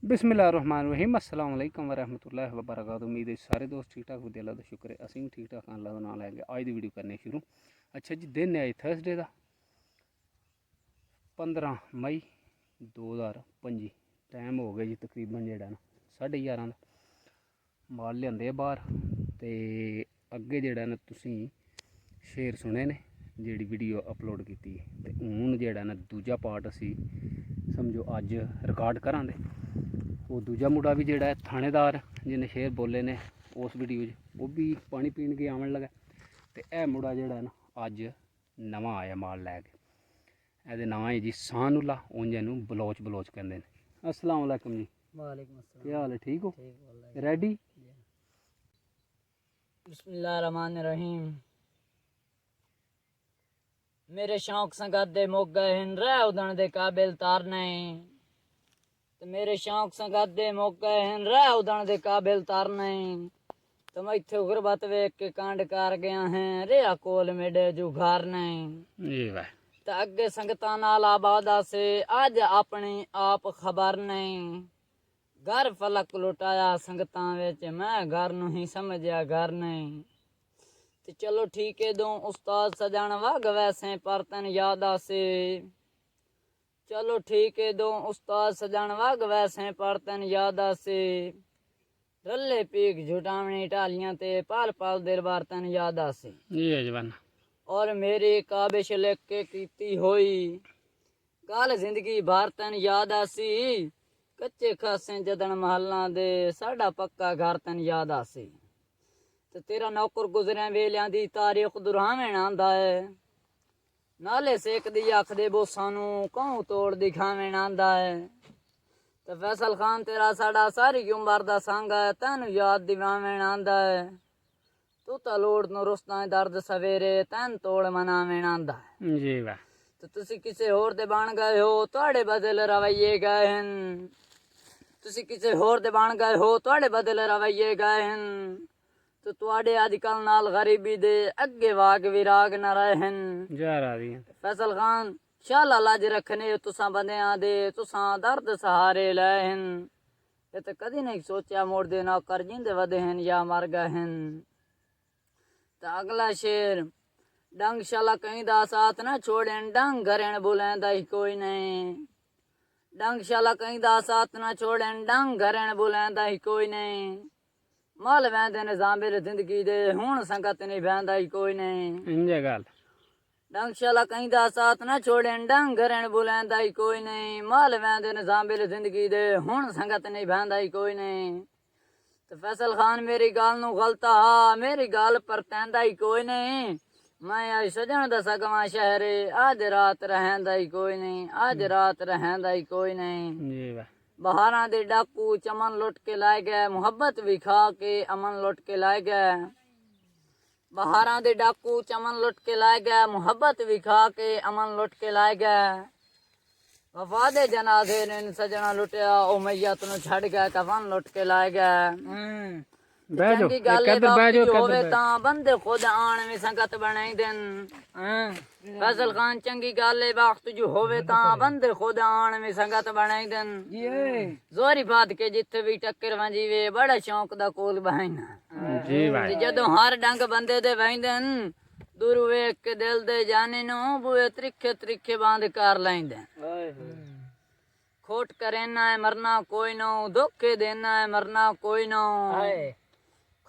बिस्मिल्लाहिर्रहमानिर्रहीम अस्सलाम वालेकुम वरहमतुल्लाहि वबरकातुहू। उम्मीद है सारे दोस्त ठीक ठाक होंगे। अल्लाह दा शुक्र है असीं ठीक ठाक अल्लाह दा नाम लैके अज दी वीडियो करने शुरू। अच्छा जी, दिन है थर्सडे का 15 मई 2025। टाइम हो गया जी तकरीबन जेह्ड़ा ना 11:30 का। माल लियांदे बाहर ते अग्गे जेह्ड़ा ना तुसीं शेर सुने ने जेह्ड़ी वीडियो अपलोड की ते हून जेह्ड़ा ना दूजा पार्ट असी समझो अज रिकॉर्ड करां दे। वो दूजा मुड़ा भी जेह्ड़ा है थानेदार जिन्हें शेर बोले ने उस वीडियो वो भी पानी पीन के आवन लगा। तो यह मुड़ा जेह्ड़ा ना अज नवा आया माल लैके। एह्दे नाम है जी सानुल्ला, उंज इनू बलोच कहते हैं। अस्सलाम वालेकुम जी। वालेकुम अस्सलाम। क्या हाल है? ठीक हो? रेडी? बिस्मिल्लाहिर्रहमानिर्रहीम। मेरे शौक संगत दे मुक गए हिन, रह उदण दे काबिल तार नहीं। तो मेरे शौक संगत दे मुक गए हिन, रह उदण दे काबिल तार नहीं। तो मैं इत्थे गुरबत वेख के कांड कर गया हैं, रेहा कोल मेरे जुगार नहीं। तो अगे संगतां नाल आबादा से अज अपनी आप खबर नहीं। घर फलक लुटाया संगतां विच, मैं घर नूं ही समझिया घर नहीं। ते चलो ठीक है दो उस्ताद सजण वग वैसे पर तन याद आसे। चलो ठीक है दो उस्ताद सजण वग वैसे पर तन याद आसे। रल्ले पीक झुटावनी टालियां ते पाल पाल देर बार तन याद आसे। ये जवान और मेरी काबिश लिख के कीती होई गल जिंदगी भर तन याद आसी। कच्चे खासे जदन महल्ला दे साडा पक्का घर तन याद आसी। ते तेरा नौकर गुजरिया वेलियां दी तारीख दुरावें आंदा है। नाले सेक दी अख दे बोसां नूं कहूं तोड़ दिखावें आंदा है। ते फैसल खान तेरा साडा सारी उम्र दा संग है, तैनू याद दिवावें आंदा है। तू तां लोड़ नूं रुसदा दर्द सवेरे तैन तोड़ मनावें आंदा है। जी वाह। ते तुसी किसे होर दे बन गए हो, तुहाडे बदल रवैये गए हन। तुसी किसे होर दे बन गए हो, तुहाडे बदल रवैये गए हन। तो तुहाडे अजकल नाल गरीबी दे अगे वाग विराग न रहे हन। फैसल खान शाला लाज रखने तुसां बंदियां दे, तुसां दर्द सहारे लए हन। ये तो कदी नहीं सोचा मोड़ दे नौकर जिंदे वधे हन या मर गए हन। तो अगला शेर डंग शाला कहीं दा साथ न छोड़ेन, डंग घरेण बुलेंदा ही कोई नहीं। डंग शाला कहीं दा साथ न छोड़ेन, डंग घरेण बुलेंदा ही कोई नहीं। माल वैंदे ने जामिर जिंदगी दे, हुण संगत नहीं बहंदा ही कोई नहीं। इंजे गल डंग शाला कहीं दा साथ न छोड़ेन, डंग घरेण बुलेंदा ही कोई नहीं। माल वैंदे ने जामिर जिंदगी दे, हुण संगत नहीं बहंदा ही कोई नहीं। तो फैसल खान मेरी गाल नू गलता हा, मेरी गाल पर तैंदा ही कोई नहीं। मैं आज सजन दा सगवा शहरे, आज रात रहंदा ही कोई नहीं। आज रात रहंदा ही कोई नहीं। जी वाह। बहारां दे डाकू चमन लुट के लाए गए, मुहब्बत भी खा के अमन लुट के लाए गए। बहारां दे डाकू चमन लुट के लाए गए, मुहब्बत भी खा के अमन लुट के लाए गए। वफा दे जनाजे ने सजना लुटिया, ओ मैयत नूं छड़ गए कफन लुट के लाए गए। चंगी गल होवे तां बंदे खुद आण में संगत बनाई देन। फैसल खान चंगी गल वक्त जो होवे तां बंदे खुद आण में संगत बनाई देन। जोरी बात के जिथे भी टक्कर वंजीवे, बड़ा शौक दा कोल बहाइना। जी भाई। जदों हर डंग बंदे दे वहिंदन, दूर वेख के दिल दे जाने नूं बुए त्रिखे त्रिखे बांध कर लैंदे। खोट करेना है मरना कोई नो, धोखे देना है मरना कोई नो।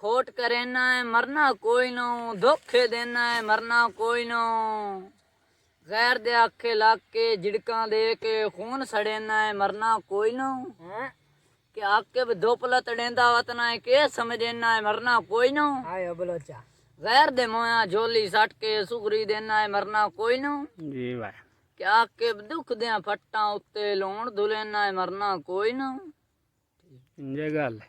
खोट करेना है मरना कोई नो, धोखे देना है मरना कोई नो। गैर दे आखे लग के झिड़कां दे के खून सड़ेना है मरना कोई नो। के आके धोपला तड़ेंदा वतना है के समझेना है मरना कोई नो। गैर दे मोया झोली सट के सुगरी देना है मरना कोई नो। जी भाई। के आके दुख दियां फट्टां उत्ते लोण धुलेना है मरना कोई नो। इंजे गल